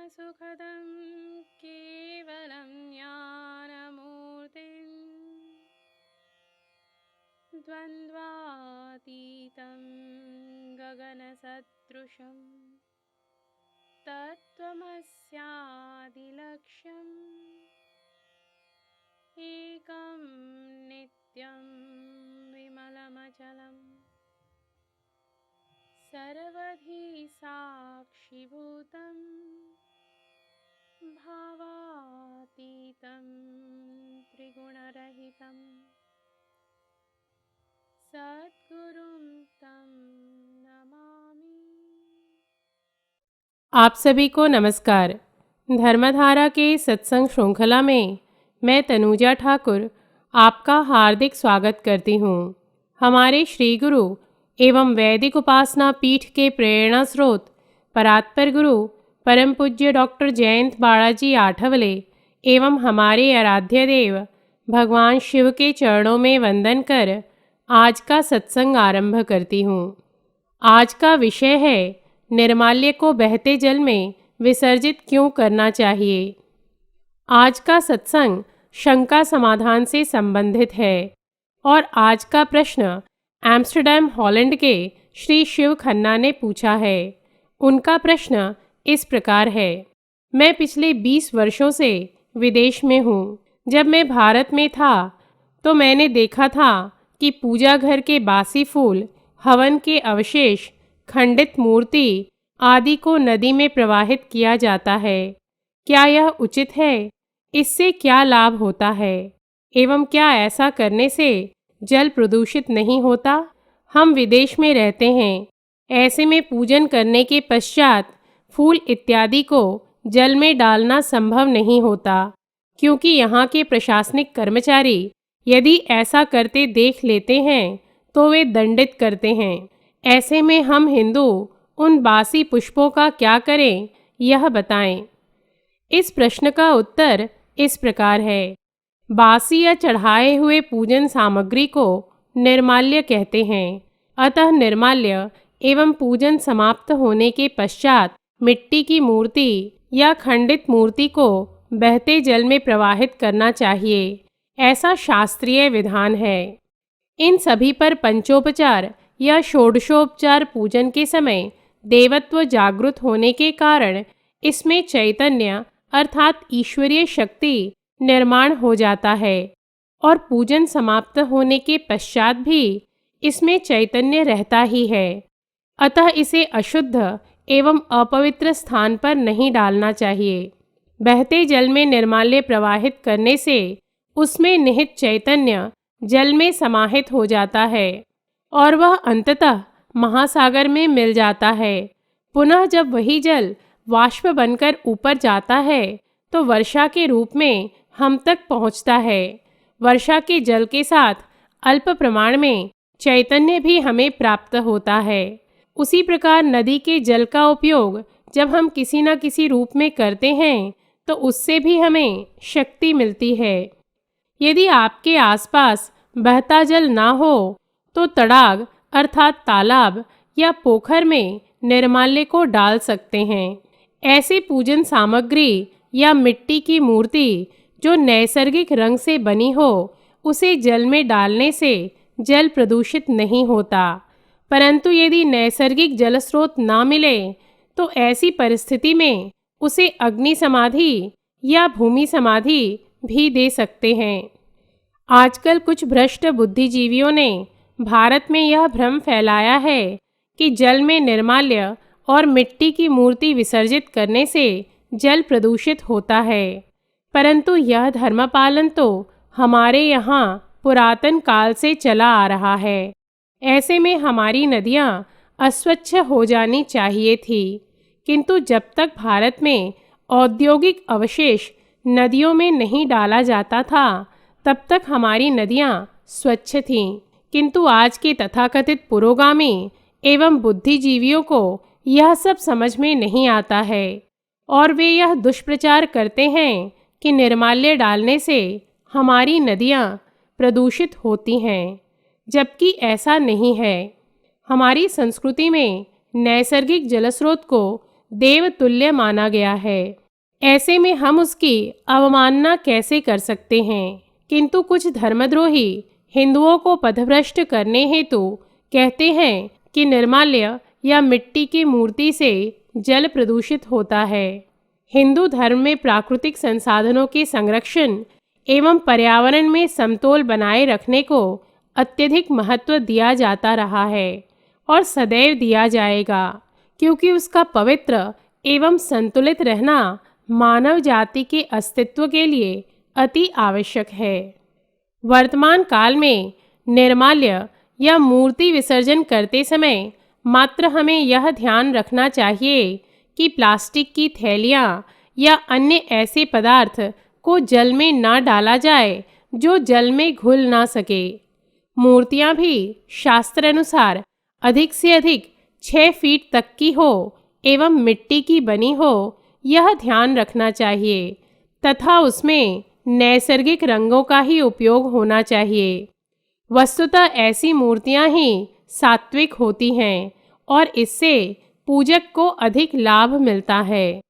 सुखदं केवलं ज्ञानमूर्तिं द्वन्द्वातीतं गगनसदृशं तत्त्वमस्यादिलक्ष्यम् एकं नित्यं विमलमचलं सर्वधी साक्षिभूतं भावातीतं त्रिगुणरहितं सद्गुरुं तं नमामि। आप सभी को नमस्कार। धर्मधारा के सत्संग श्रृंखला में मैं तनुजा ठाकुर आपका हार्दिक स्वागत करती हूँ। हमारे श्री गुरु एवं वैदिक उपासना पीठ के प्रेरणा स्रोत परात्पर गुरु परम पूज्य डॉक्टर जयंत बालाजी आठवले एवं हमारे आराध्य देव भगवान शिव के चरणों में वंदन कर आज का सत्संग आरंभ करती हूँ। आज का विषय है निर्माल्य को बहते जल में विसर्जित क्यों करना चाहिए। आज का सत्संग शंका समाधान से संबंधित है और आज का प्रश्न एम्स्टर्डम हॉलैंड के श्री शिव खन्ना ने पूछा है। उनका प्रश्न इस प्रकार है। मैं पिछले 20 वर्षों से विदेश में हूँ। जब मैं भारत में था तो मैंने देखा था कि पूजा घर के बासी फूल, हवन के अवशेष, खंडित मूर्ति आदि को नदी में प्रवाहित किया जाता है। क्या यह उचित है? इससे क्या लाभ होता है एवं क्या ऐसा करने से जल प्रदूषित नहीं होता? हम विदेश में रहते हैं। ऐसे में पूजन करने के पश्चात फूल इत्यादि को जल में डालना संभव नहीं होता, क्योंकि यहाँ के प्रशासनिक कर्मचारी यदि ऐसा करते देख लेते हैं तो वे दंडित करते हैं। ऐसे में हम हिंदू उन बासी पुष्पों का क्या करें, यह बताएं। इस प्रश्न का उत्तर इस प्रकार है। बासी या चढ़ाए हुए पूजन सामग्री को निर्माल्य कहते हैं। अतः निर्माल्य एवं पूजन समाप्त होने के पश्चात मिट्टी की मूर्ति या खंडित मूर्ति को बहते जल में प्रवाहित करना चाहिए, ऐसा शास्त्रीय विधान है। इन सभी पर पंचोपचार या षोडशोपचार पूजन के समय देवत्व जागृत होने के कारण इसमें चैतन्य अर्थात ईश्वरीय शक्ति निर्माण हो जाता है और पूजन समाप्त होने के पश्चात भी इसमें चैतन्य रहता ही है। अतः इसे अशुद्ध एवं अपवित्र स्थान पर नहीं डालना चाहिए। बहते जल में निर्माल्य प्रवाहित करने से उसमें निहित चैतन्य जल में समाहित हो जाता है और वह अंततः महासागर में मिल जाता है। पुनः जब वही जल वाष्प बनकर ऊपर जाता है तो वर्षा के रूप में हम तक पहुँचता है। वर्षा के जल के साथ अल्प प्रमाण में चैतन्य भी हमें प्राप्त होता है। उसी प्रकार नदी के जल का उपयोग जब हम किसी न किसी रूप में करते हैं तो उससे भी हमें शक्ति मिलती है। यदि आपके आसपास बहता जल ना हो तो तड़ाग अर्थात तालाब या पोखर में निर्माल्य को डाल सकते हैं। ऐसे पूजन सामग्री या मिट्टी की मूर्ति जो नैसर्गिक रंग से बनी हो उसे जल में डालने से जल प्रदूषित नहीं होता। परंतु यदि नैसर्गिक जल स्रोत ना मिले तो ऐसी परिस्थिति में उसे अग्नि समाधि या भूमि समाधि भी दे सकते हैं। आजकल कुछ भ्रष्ट बुद्धिजीवियों ने भारत में यह भ्रम फैलाया है कि जल में निर्माल्य और मिट्टी की मूर्ति विसर्जित करने से जल प्रदूषित होता है। परंतु यह धर्मपालन तो हमारे यहाँ पुरातन काल से चला आ रहा है। ऐसे में हमारी नदियाँ अस्वच्छ हो जानी चाहिए थी, किंतु जब तक भारत में औद्योगिक अवशेष नदियों में नहीं डाला जाता था तब तक हमारी नदियाँ स्वच्छ थीं। किंतु आज के तथाकथित पुरोगामी एवं बुद्धिजीवियों को यह सब समझ में नहीं आता है और वे यह दुष्प्रचार करते हैं कि निर्माल्य डालने से हमारी नदियाँ प्रदूषित होती हैं, जबकि ऐसा नहीं है। हमारी संस्कृति में नैसर्गिक जलस्रोत को देवतुल्य माना गया है। ऐसे में हम उसकी अवमानना कैसे कर सकते हैं? किंतु कुछ धर्मद्रोही हिंदुओं को पथभ्रष्ट करने हेतु कहते हैं कि निर्माल्य या मिट्टी की मूर्ति से जल प्रदूषित होता है। हिंदू धर्म में प्राकृतिक संसाधनों के संरक्षण एवं पर्यावरण में समतोल बनाए रखने को अत्यधिक महत्व दिया जाता रहा है और सदैव दिया जाएगा, क्योंकि उसका पवित्र एवं संतुलित रहना मानव जाति के अस्तित्व के लिए अति आवश्यक है। वर्तमान काल में निर्माल्य या मूर्ति विसर्जन करते समय मात्र हमें यह ध्यान रखना चाहिए कि प्लास्टिक की थैलियाँ या अन्य ऐसे पदार्थ को जल में ना डाला जाए जो जल में घुल ना सके। मूर्तियाँ भी शास्त्र अनुसार अधिक से अधिक 6 फीट तक की हो एवं मिट्टी की बनी हो, यह ध्यान रखना चाहिए तथा उसमें नैसर्गिक रंगों का ही उपयोग होना चाहिए। वस्तुतः ऐसी मूर्तियाँ ही सात्विक होती हैं और इससे पूजक को अधिक लाभ मिलता है।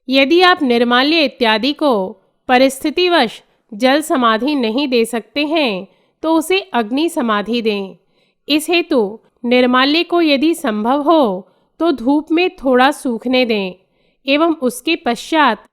यदि आप निर्माल्य इत्यादि को परिस्थितिवश जल समाधि नहीं दे सकते हैं तो उसे अग्नि समाधि दें। इस हेतु निर्माल्य को यदि संभव हो तो धूप में थोड़ा सूखने दें एवं उसके पश्चात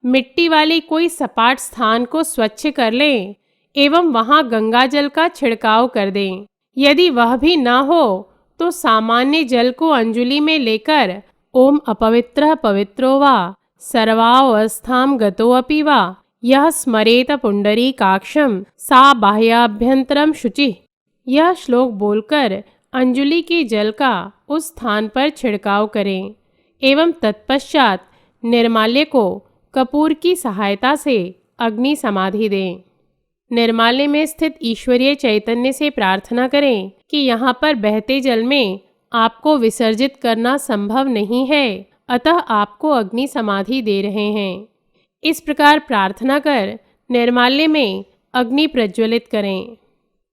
मिट्टी वाले कोई सपाट स्थान को स्वच्छ कर लें एवं वहां गंगा जल का छिड़काव कर दें। यदि वह भी न हो तो सामान्य जल को अंजुलि में लेकर ओम अपवित्रः पवित्रो वा सर्वावस्थां गतोऽपि वा यह स्मरेत पुंडरीकाक्षं सा बाह्याभ्यंतरम शुचि, यह श्लोक बोलकर अंजुलि के जल का उस स्थान पर छिड़काव करें एवं तत्पश्चात निर्माल्य को कपूर की सहायता से अग्नि समाधि दें। निर्माल्य में स्थित ईश्वरीय चैतन्य से प्रार्थना करें कि यहाँ पर बहते जल में आपको विसर्जित करना संभव नहीं है, अतः आपको अग्नि समाधि दे रहे हैं। इस प्रकार प्रार्थना कर निर्माल्य में अग्नि प्रज्वलित करें।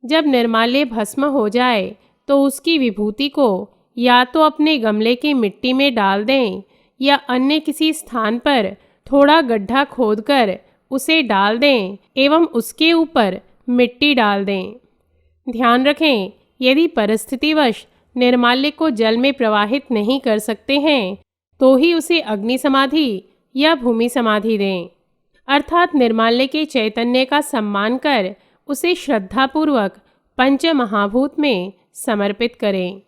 जब निर्माल्य भस्म हो जाए तो उसकी विभूति को या तो अपने गमले की मिट्टी में डाल दें या अन्य किसी स्थान पर थोड़ा गड्ढा खोदकर उसे डाल दें एवं उसके ऊपर मिट्टी डाल दें। ध्यान रखें, यदि परिस्थितिवश निर्माल्य को जल में प्रवाहित नहीं कर सकते हैं तो ही उसे अग्नि समाधि या भूमि समाधि दें, अर्थात निर्माल्य के चैतन्य का सम्मान कर उसे श्रद्धापूर्वक पंच महाभूत में समर्पित करें।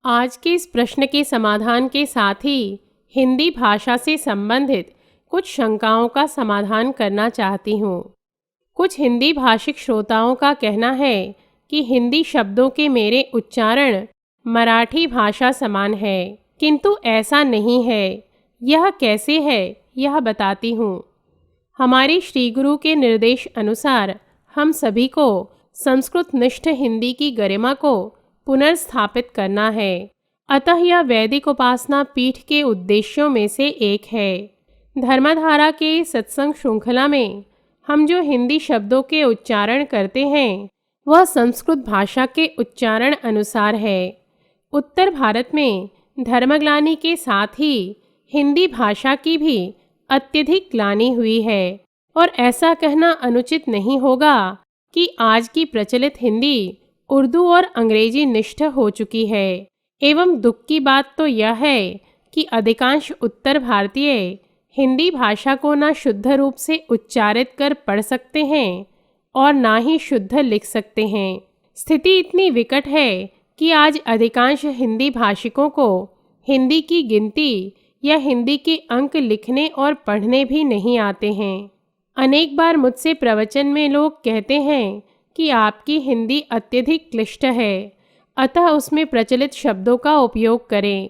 आज के इस प्रश्न के समाधान के साथ ही हिंदी भाषा से संबंधित कुछ शंकाओं का समाधान करना चाहती हूँ। कुछ हिंदी भाषिक श्रोताओं का कहना है कि हिंदी शब्दों के मेरे उच्चारण मराठी भाषा समान है, किंतु ऐसा नहीं है। यह कैसे है, यह बताती हूँ। हमारे श्री गुरु के निर्देश अनुसार हम सभी को संस्कृत निष्ठ हिंदी की गरिमा को पुनर्स्थापित करना है, अतः यह वैदिक उपासना पीठ के उद्देश्यों में से एक है। धर्मधारा के सत्संग श्रृंखला में हम जो हिंदी शब्दों के उच्चारण करते हैं वह संस्कृत भाषा के उच्चारण अनुसार है। उत्तर भारत में धर्मग्लानि के साथ ही हिंदी भाषा की भी अत्यधिक ग्लानि हुई है और ऐसा कहना अनुचित नहीं होगा कि आज की प्रचलित हिंदी उर्दू और अंग्रेजी निष्ठ हो चुकी है। एवं दुख की बात तो यह है कि अधिकांश उत्तर भारतीय हिंदी भाषा को ना शुद्ध रूप से उच्चारित कर पढ़ सकते हैं और ना ही शुद्ध लिख सकते हैं। स्थिति इतनी विकट है कि आज अधिकांश हिंदी भाषिकों को हिंदी की गिनती या हिंदी के अंक लिखने और पढ़ने भी नहीं आते हैं। अनेक बार मुझसे प्रवचन में लोग कहते हैं कि आपकी हिंदी अत्यधिक क्लिष्ट है, अतः उसमें प्रचलित शब्दों का उपयोग करें,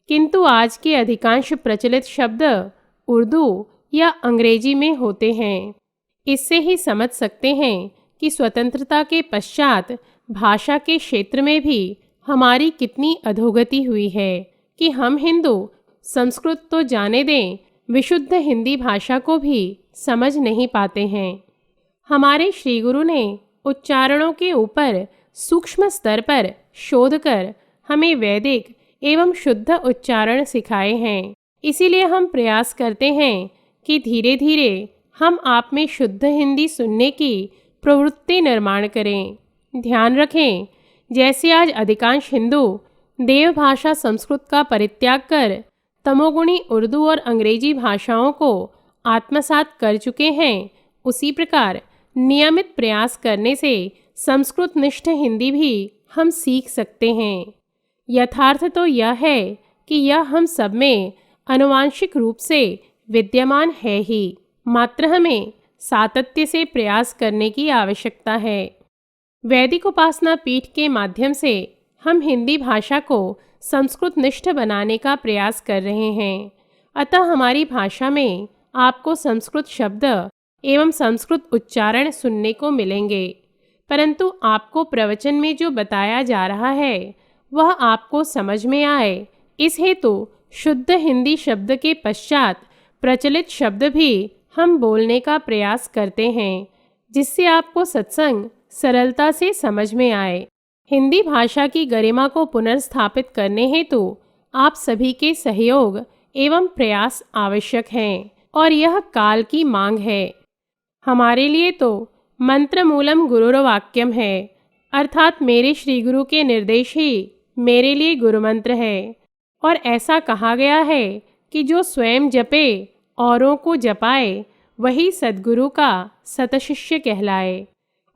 किंतु आज के अधिकांश प्रचलित शब्द उर्दू या अंग्रेजी में होते हैं। इससे ही समझ सकते हैं कि स्वतंत्रता के पश्चात भाषा के क्षेत्र में भी हमारी कितनी अधोगति हुई है कि हम हिंदू संस्कृत तो जाने दें, विशुद्ध हिंदी भाषा को भी समझ नहीं पाते हैं। हमारे श्री गुरु ने उच्चारणों के ऊपर सूक्ष्म स्तर पर शोध कर हमें वैदिक एवं शुद्ध उच्चारण सिखाए हैं इसीलिए हम प्रयास करते हैं कि धीरे धीरे हम आप में शुद्ध हिंदी सुनने की प्रवृत्ति निर्माण करें। ध्यान रखें, जैसे आज अधिकांश हिंदू देवभाषा संस्कृत का परित्याग कर तमोगुणी उर्दू और अंग्रेजी भाषाओं को आत्मसात कर चुके हैं, उसी प्रकार नियमित प्रयास करने से संस्कृतनिष्ठ हिंदी भी हम सीख सकते हैं। यथार्थ तो यह है कि यह हम सब में आनुवांशिक रूप से विद्यमान है ही, मात्र हमें सातत्य से प्रयास करने की आवश्यकता है। वैदिक उपासना पीठ के माध्यम से हम हिंदी भाषा को संस्कृतनिष्ठ बनाने का प्रयास कर रहे हैं। अतः हमारी भाषा में आपको संस्कृत शब्द एवं संस्कृत उच्चारण सुनने को मिलेंगे, परंतु आपको प्रवचन में जो बताया जा रहा है वह आपको समझ में आए, इस हेतु शुद्ध हिंदी शब्द के पश्चात प्रचलित शब्द भी हम बोलने का प्रयास करते हैं, जिससे आपको सत्संग सरलता से समझ में आए। हिंदी भाषा की गरिमा को पुनर्स्थापित करने हेतु आप सभी के सहयोग एवं प्रयास आवश्यक हैं और यह काल की मांग है। हमारे लिए तो मंत्र मूलम गुरुर्वाक्यम है, अर्थात मेरे श्री गुरु के निर्देश ही मेरे लिए गुरु मंत्र है। और ऐसा कहा गया है कि जो स्वयं जपे औरों को जपाए वही सद्गुरु का सतशिष्य कहलाए।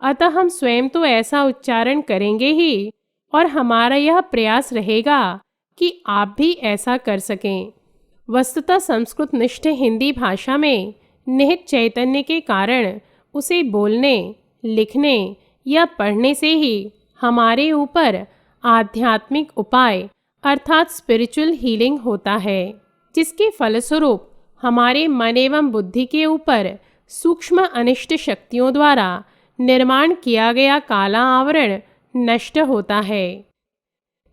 अतः हम स्वयं तो ऐसा उच्चारण करेंगे ही और हमारा यह प्रयास रहेगा कि आप भी ऐसा कर सकें। वस्तुतः संस्कृत निष्ठ हिंदी भाषा में निहित चैतन्य के कारण उसे बोलने, लिखने या पढ़ने से ही हमारे ऊपर आध्यात्मिक उपाय अर्थात स्पिरिचुअल हीलिंग होता है, जिसके फलस्वरूप हमारे मन एवं बुद्धि के ऊपर सूक्ष्म अनिष्ट शक्तियों द्वारा निर्माण किया गया काला आवरण नष्ट होता है।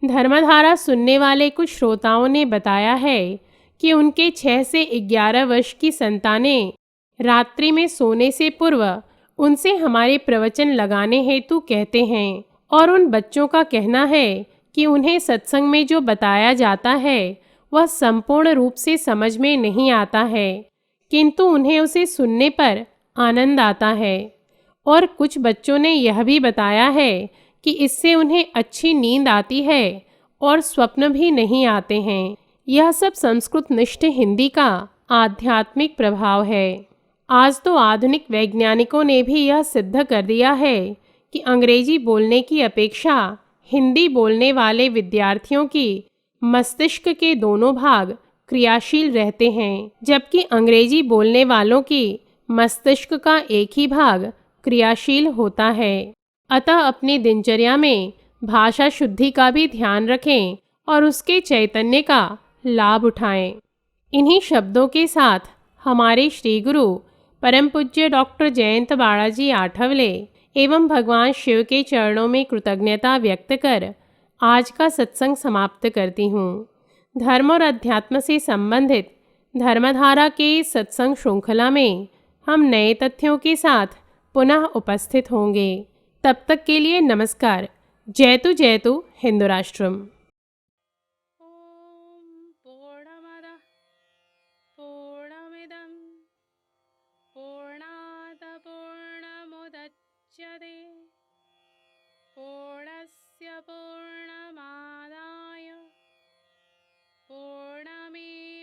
धर्मधारा सुनने वाले कुछ श्रोताओं ने बताया है कि उनके 6 से 11 वर्ष की संतानें रात्रि में सोने से पूर्व उनसे हमारे प्रवचन लगाने हेतु कहते हैं, और उन बच्चों का कहना है कि उन्हें सत्संग में जो बताया जाता है वह संपूर्ण रूप से समझ में नहीं आता है, किंतु उन्हें उसे सुनने पर आनंद आता है। और कुछ बच्चों ने यह भी बताया है कि इससे उन्हें अच्छी नींद आती है और स्वप्न भी नहीं आते हैं। यह सब संस्कृत निष्ठ हिंदी का आध्यात्मिक प्रभाव है। आज तो आधुनिक वैज्ञानिकों ने भी यह सिद्ध कर दिया है कि अंग्रेजी बोलने की अपेक्षा हिंदी बोलने वाले विद्यार्थियों की मस्तिष्क के दोनों भाग क्रियाशील रहते हैं, जबकि अंग्रेजी बोलने वालों की मस्तिष्क का एक ही भाग क्रियाशील होता है। अतः अपनी दिनचर्या में भाषा शुद्धि का भी ध्यान रखें और उसके चैतन्य का लाभ उठाएं। इन्हीं शब्दों के साथ हमारे श्री गुरु परम पूज्य डॉक्टर जयंत बाळाजी आठवले एवं भगवान शिव के चरणों में कृतज्ञता व्यक्त कर आज का सत्संग समाप्त करती हूँ। धर्म और अध्यात्म से संबंधित धर्मधारा के सत्संग श्रृंखला में हम नए तथ्यों के साथ पुनः उपस्थित होंगे। तब तक के लिए नमस्कार। जयतु हिंदू राष्ट्रम। ॐ पूर्णमदः पूर्णमिदं पूर्णात् पूर्णमुदच्यते पूर्णस्य पूर्णमादाय पूर्णमेवावशिष्यते।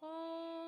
ॐ